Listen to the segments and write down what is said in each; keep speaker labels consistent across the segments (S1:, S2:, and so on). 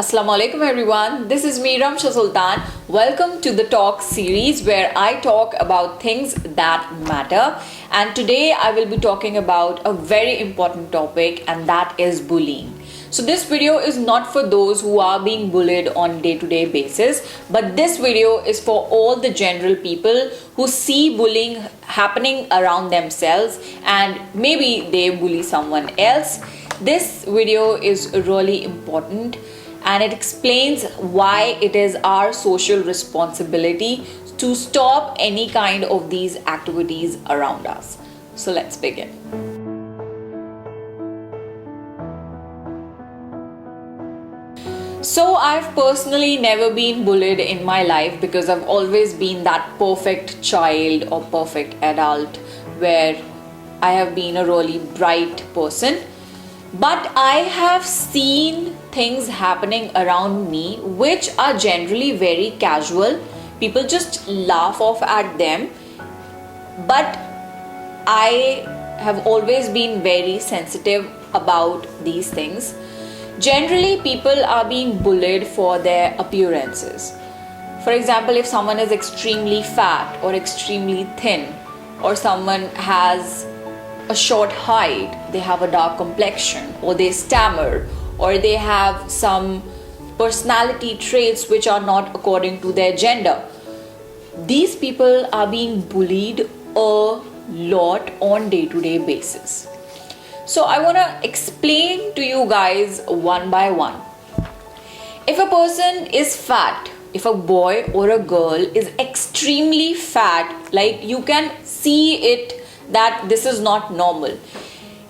S1: Assalamu alaikum everyone, this is me Ramsha Sultan. Welcome to the talk series where I talk about things that matter, and today I will be talking about a very important topic, and that is bullying. So this video is not for those who are being bullied on day-to-day basis, but this video is for all the general people who see bullying happening around themselves and maybe they bully someone else. This video is really important and it explains why it is our social responsibility to stop any kind of these activities around us. So let's begin. So I've personally never been bullied in my life because I've always been that perfect child or perfect adult where I have been a really bright person. But I have seen things happening around me which are generally very casual. People just laugh off at them. But I have always been very sensitive about these things. Generally, people are being bullied for their appearances. For example, if someone is extremely fat or extremely thin, or someone has a short height, they have a dark complexion, or they stammer, or they have some personality traits which are not according to their gender. These people are being bullied a lot on day-to-day basis. So I want to explain to you guys one by one. If a person is fat, if a boy or a girl is extremely fat, like you can see it that this is not normal.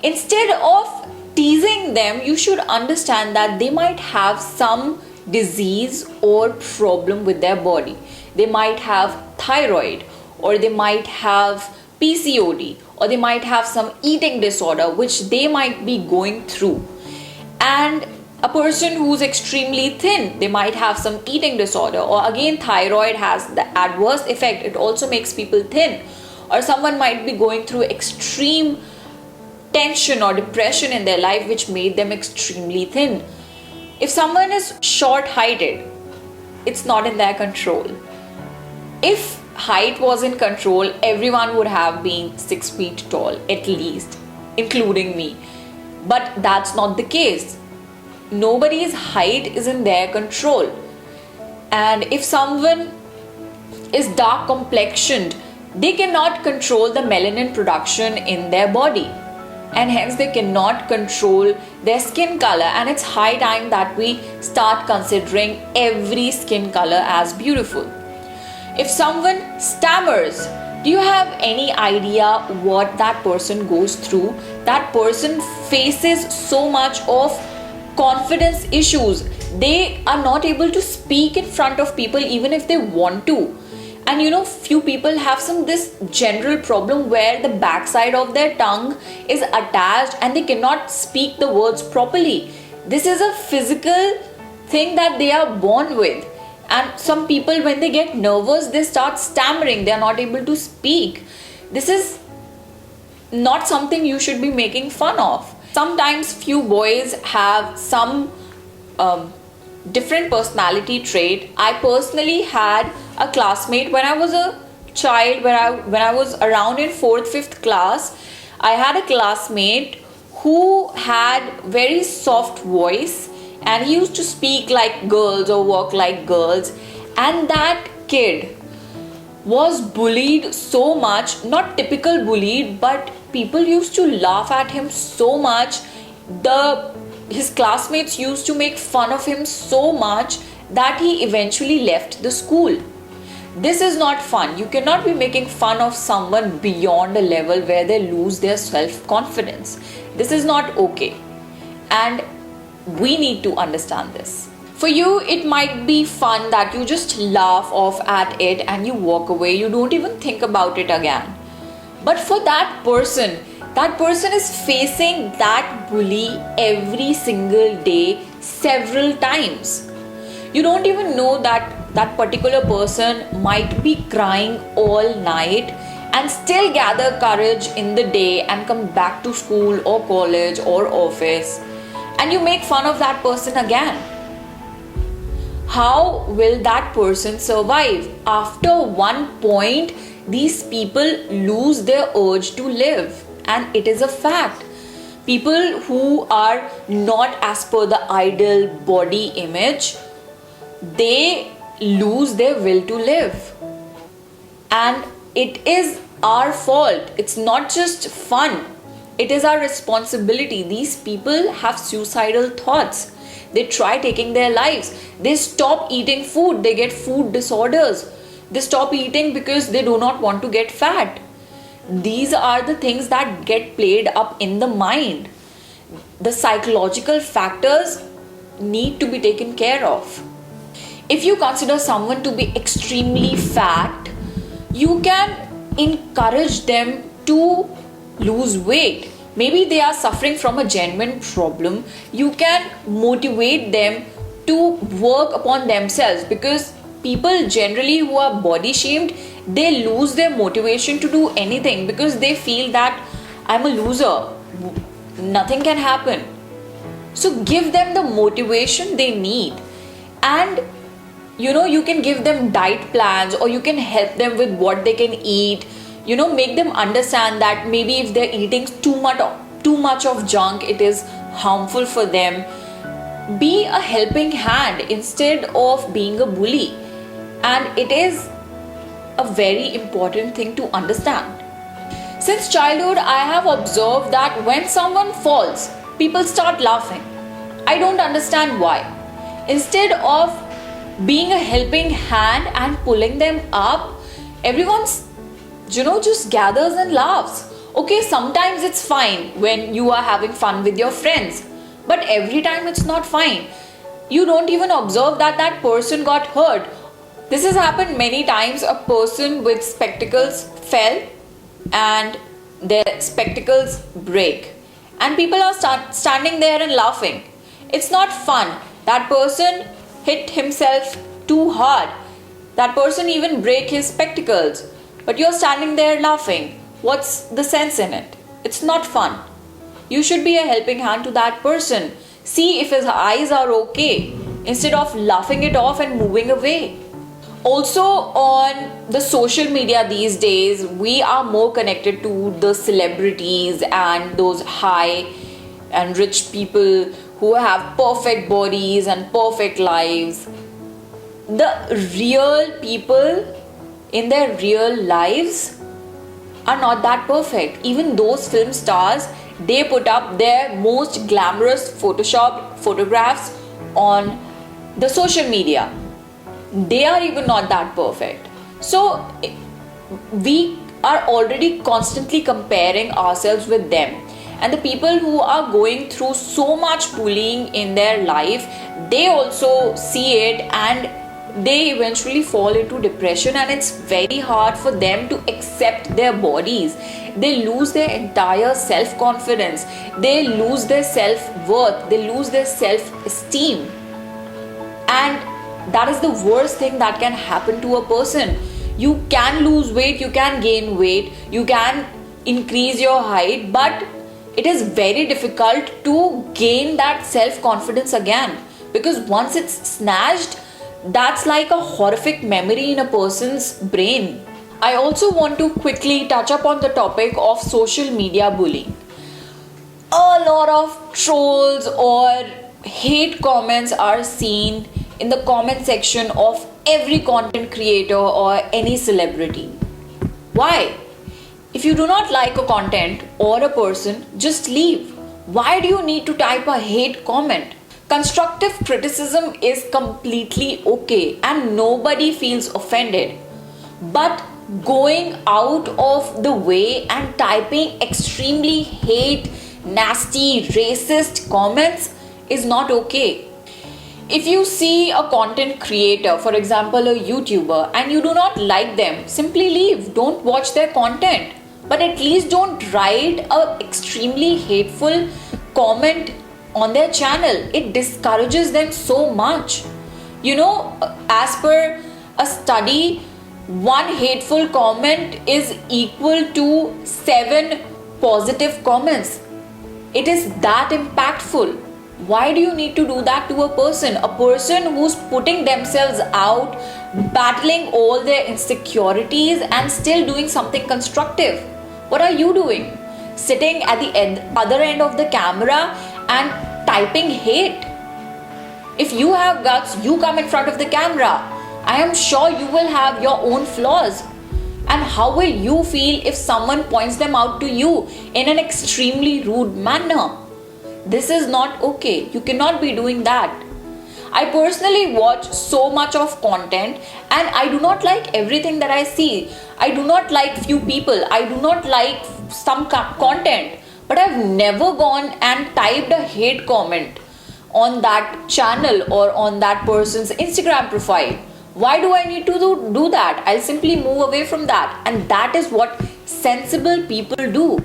S1: Instead of teasing them, you should understand that they might have some disease or problem with their body. They might have thyroid, or they might have PCOD, or they might have some eating disorder which they might be going through. And a person who's extremely thin, they might have some eating disorder, or again thyroid has the adverse effect, it also makes people thin. Or someone might be going through extreme tension or depression in their life which made them extremely thin. If someone is short-heighted, it's not in their control. If height was in control, everyone would have been 6 feet tall at least, including me. But that's not the case. Nobody's height is in their control. And if someone is dark complexioned, they cannot control the melanin production in their body, and hence they cannot control their skin color, and it's high time that we start considering every skin color as beautiful. If someone stammers, do you have any idea what that person goes through? That person faces so much of confidence issues. They are not able to speak in front of people even if they want to. And few people have this general problem where the backside of their tongue is attached and they cannot speak the words properly. This is a physical thing that they are born with. And some people, when they get nervous, they start stammering. They are not able to speak. This is not something you should be making fun of. Sometimes few boys have some different personality trait. I personally had a classmate when I was a child, when I was around in 4th, 5th class. I had a classmate who had very soft voice and he used to speak like girls or walk like girls, and that kid was bullied so much, not typical bullied, but people used to laugh at him so much. His classmates used to make fun of him so much that he eventually left the school. This is not fun. You cannot be making fun of someone beyond a level where they lose their self-confidence. This is not okay. And we need to understand this. For you, it might be fun that you just laugh off at it and you walk away. You don't even think about it again. But for that person is facing that bully every single day, several times. You don't even know that particular person might be crying all night and still gather courage in the day and come back to school or college or office, and you make fun of that person again. how will that person survive? After one point, these people lose their urge to live, and it is a fact. People who are not as per the ideal body image, they lose their will to live. And it is our fault. It's not just fun, it is our responsibility. These people have suicidal thoughts. They try taking their lives. They stop eating food, they get food disorders. They stop eating because they do not want to get fat. These are the things that get played up in the mind. The psychological factors need to be taken care of. If you consider someone to be extremely fat, you can encourage them to lose weight. Maybe they are suffering from a genuine problem. You can motivate them to work upon themselves, because people generally who are body shamed, they lose their motivation to do anything because they feel that I'm a loser, nothing can happen. So give them the motivation they need, and you can give them diet plans, or you can help them with what they can eat. Make them understand that maybe if they're eating too much of junk, it is harmful for them. Be a helping hand instead of being a bully, and it is a very important thing to understand. Since childhood, I have observed that when someone falls, people start laughing. I don't understand why. Instead of being a helping hand and pulling them up, everyone's just gathers and laughs. Okay, sometimes it's fine when you are having fun with your friends, but every time it's not fine. You don't even observe that that person got hurt. This has happened many times. A person with spectacles fell and their spectacles break, and people are standing there and laughing. It's not fun. That person hit himself too hard. That person even break his spectacles, but you're standing there laughing. What's the sense in it? It's not fun. You should be a helping hand to that person. See if his eyes are okay, instead of laughing it off and moving away. Also, on the social media these days, we are more connected to the celebrities and those high and rich people who have perfect bodies and perfect lives. The real people in their real lives are not that perfect. Even those film stars, they put up their most glamorous photoshopped photographs on the social media. They are even not that perfect. So we are already constantly comparing ourselves with them. And the people who are going through so much bullying in their life, they also see it and they eventually fall into depression, and it's very hard for them to accept their bodies. They lose their entire self-confidence. They lose their self-worth. They lose their self-esteem. And that is the worst thing that can happen to a person. You can lose weight, you can gain weight, you can increase your height, but it is very difficult to gain that self-confidence again, because once it's snatched, that's like a horrific memory in a person's brain. I also want to quickly touch upon the topic of social media bullying. A lot of trolls or hate comments are seen in the comment section of every content creator or any celebrity. Why? If you do not like a content or a person, just leave. Why do you need to type a hate comment? Constructive criticism is completely okay and nobody feels offended. But going out of the way and typing extremely hate, nasty, racist comments is not okay. If you see a content creator, for example a YouTuber, and you do not like them, simply leave. Don't watch their content. But at least don't write a extremely hateful comment on their channel. It discourages them so much. As per a study, one hateful comment is equal to 7 positive comments. It is that impactful. Why do you need to do that to a person? A person who's putting themselves out, battling all their insecurities and still doing something constructive. What are you doing? Sitting at the other end of the camera and typing hate. If you have guts, you come in front of the camera. I am sure you will have your own flaws. And how will you feel if someone points them out to you in an extremely rude manner? This is not okay. You cannot be doing that. I personally watch so much of content and I do not like everything that I see. I do not like few people. I do not like some content. But I've never gone and typed a hate comment on that channel or on that person's Instagram profile. Why do I need to do that? I'll simply move away from that. And that is what sensible people do.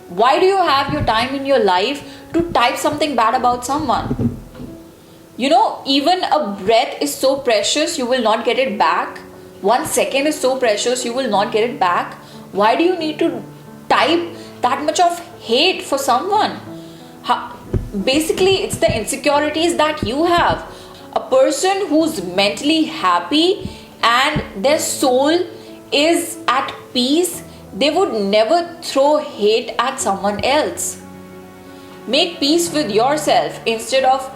S1: Why do you have your time in your life to type something bad about someone? You know, even a breath is so precious, you will not get it back. 1 second is so precious, you will not get it back. Why do you need to type that much of hate for someone? Basically, it's the insecurities that you have. A person who's mentally happy and their soul is at peace, they would never throw hate at someone else. Make peace with yourself instead of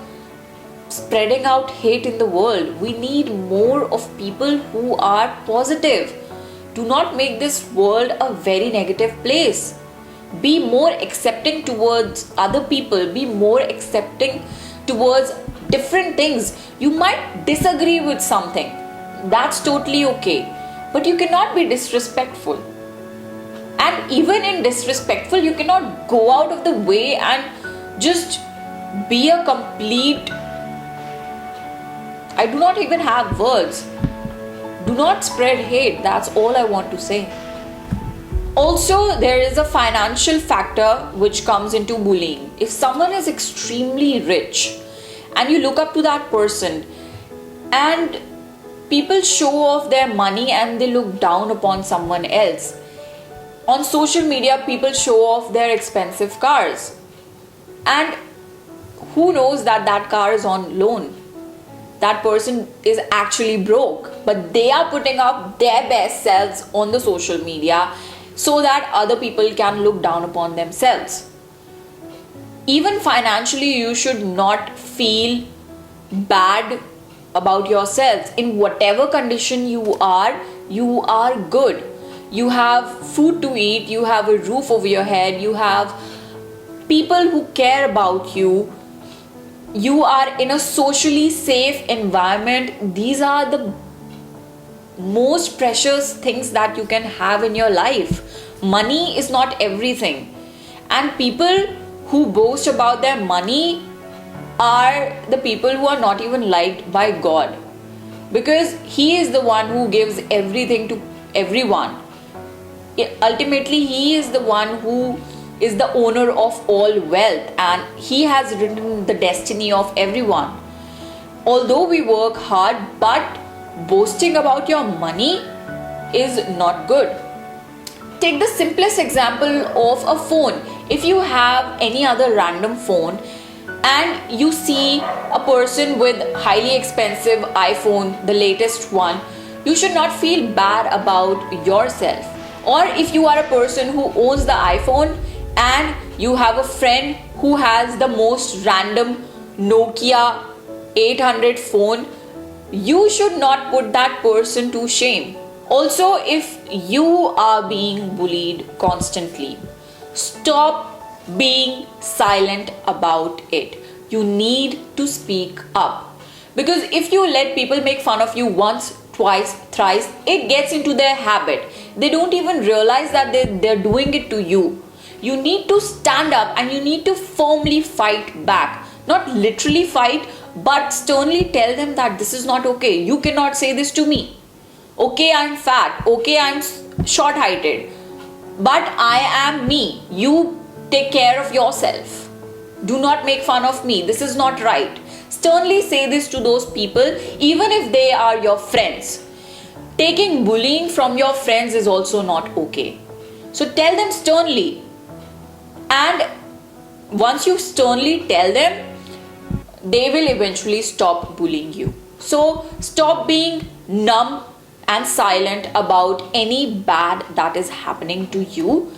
S1: spreading out hate in the world. We need more of people who are positive. Do not make this world a very negative place. Be more accepting towards other people. Be more accepting towards different things. You might disagree with something. That's totally okay. But you cannot be disrespectful. And even in disrespectful, you cannot go out of the way and just be a complete... I do not even have words. Do not spread hate. That's all I want to say. Also, there is a financial factor which comes into bullying. If someone is extremely rich and you look up to that person and people show off their money and they look down upon someone else. On social media, people show off their expensive cars. And who knows that that car is on loan? That person is actually broke, but they are putting up their best selves on the social media so that other people can look down upon themselves. Even financially, you should not feel bad about yourselves. In whatever condition you are good. You have food to eat, you have a roof over your head, you have people who care about you. You are in a socially safe environment. These are the most precious things that you can have in your life. Money is not everything. And people who boast about their money are the people who are not even liked by God. Because He is the one who gives everything to everyone. Ultimately, He is the one who is the owner of all wealth and He has written the destiny of everyone. Although we work hard, but boasting about your money is not good. Take the simplest example of a phone. If you have any other random phone and you see a person with highly expensive iPhone, the latest one, you should not feel bad about yourself. Or if you are a person who owns the iPhone and you have a friend who has the most random Nokia 800 phone, you should not put that person to shame. Also, if you are being bullied constantly, stop being silent about it. You need to speak up. Because if you let people make fun of you once, twice, thrice, it gets into their habit. They don't even realize that they're doing it to you. You need to stand up and you need to firmly fight back. Not literally fight, but sternly tell them that this is not okay. You cannot say this to me. Okay, I'm fat. Okay, I'm short-heighted. But I am me. You take care of yourself. Do not make fun of me. This is not right. Sternly say this to those people, even if they are your friends. Taking bullying from your friends is also not okay. So tell them sternly. And once you sternly tell them, they will eventually stop bullying you. So stop being numb and silent about any bad that is happening to you.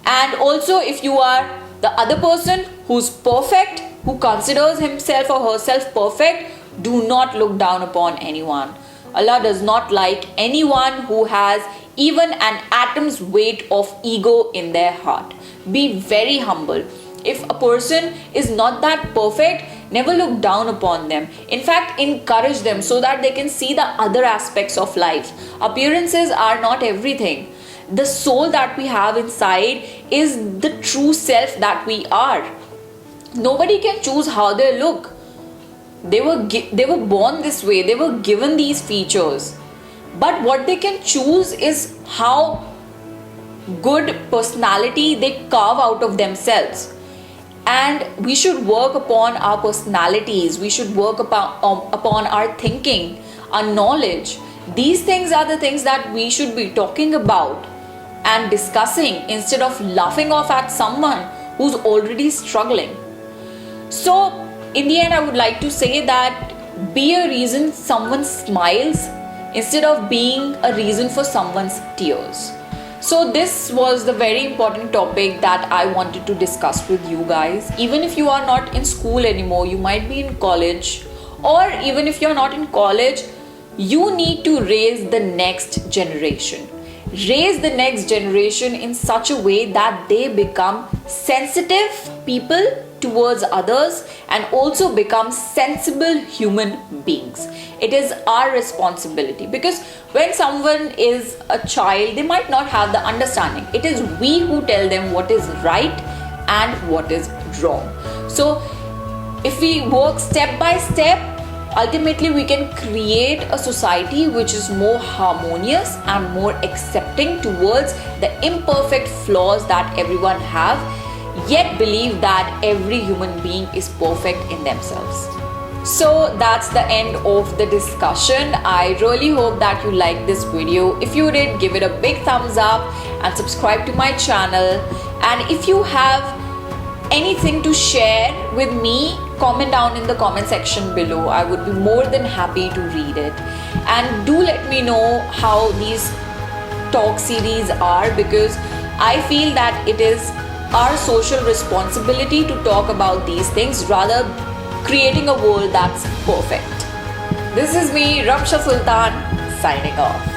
S1: And also, if you are the other person who's perfect, who considers himself or herself perfect, do not look down upon anyone. Allah does not like anyone who has even an atom's weight of ego in their heart. Be very humble. If a person is not that perfect, never look down upon them. In fact, encourage them so that they can see the other aspects of life. Appearances are not everything. The soul that we have inside is the true self that we are. Nobody can choose how they look. They were born this way. They were given these features. But what they can choose is how good personality they carve out of themselves. And we should work upon our personalities. We should work upon our thinking, our knowledge. These things are the things that we should be talking about and discussing instead of laughing off at someone who's already struggling. So, in the end, I would like to say that be a reason someone smiles instead of being a reason for someone's tears. So this was the very important topic that I wanted to discuss with you guys. Even if you are not in school anymore, you might be in college, or even if you're not in college, you need to raise the next generation. Raise the next generation in such a way that they become sensitive people towards others and also become sensible human beings. It is our responsibility, because when someone is a child, they might not have the understanding. It is we who tell them what is right and what is wrong. So if we work step by step, ultimately we can create a society which is more harmonious and more accepting towards the imperfect flaws that everyone have, yet believe that every human being is perfect in themselves. So that's the end of the discussion. I really hope that you liked this video. If you did, give it a big thumbs up and subscribe to my channel. And if you have anything to share with me, comment down in the comment section below. I would be more than happy to read it. And do let me know how these talk series are, because I feel that it is our social responsibility to talk about these things rather creating a world that's perfect. This is me, Ramsha Sultan, signing off.